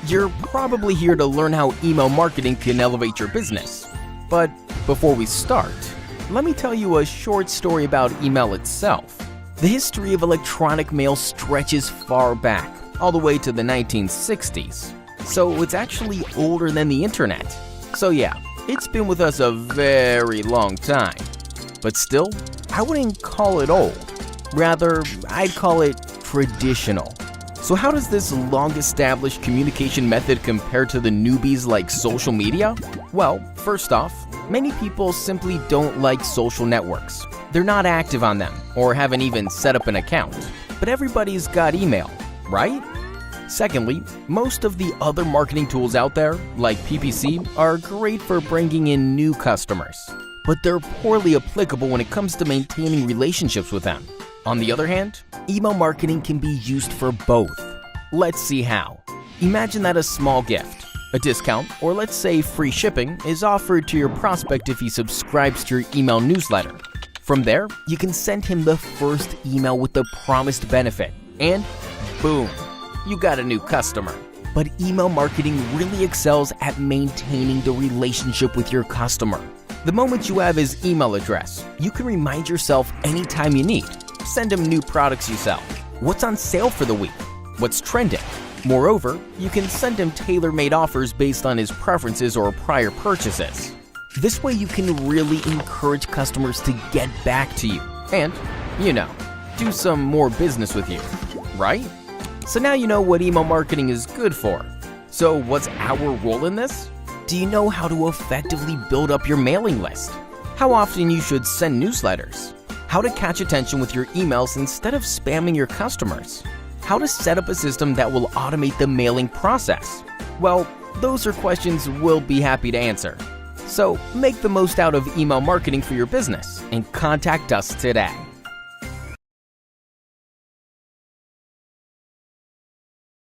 You're probably here to learn how email marketing can elevate your business. But before we start, let me tell you a short story about email itself. The history of electronic mail stretches far back, all the way to the 1960s. So it's actually older than the internet. So yeah, it's been with us a very long time. But still, I wouldn't call it old. Rather, I'd call it traditional. So how does this long-established communication method compare to the newbies like social media? Well, first off, many people simply don't like social networks. They're not active on them or haven't even set up an account. But everybody's got email, right? Secondly, most of the other marketing tools out there, like PPC, are great for bringing in new customers. But they're poorly applicable when it comes to maintaining relationships with them. On the other hand, email marketing can be used for both. Let's see how. Imagine that a small gift, a discount, or let's say free shipping is offered to your prospect if he subscribes to your email newsletter. From there, you can send him the first email with the promised benefit, and boom, you got a new customer. But email marketing really excels at maintaining the relationship with your customer. The moment you have his email address, you can remind yourself anytime you need. Send him new products you sell, what's on sale for the week, what's trending. Moreover, you can send him tailor-made offers based on his preferences or prior purchases. This way you can really encourage customers to get back to you and, do some more business with you, right? So now you know what email marketing is good for. So what's our role in this? Do you know how to effectively build up your mailing list? How often you should send newsletters? How to catch attention with your emails instead of spamming your customers? How to set up a system that will automate the mailing process? Well, those are questions we'll be happy to answer. So make the most out of email marketing for your business and contact us today.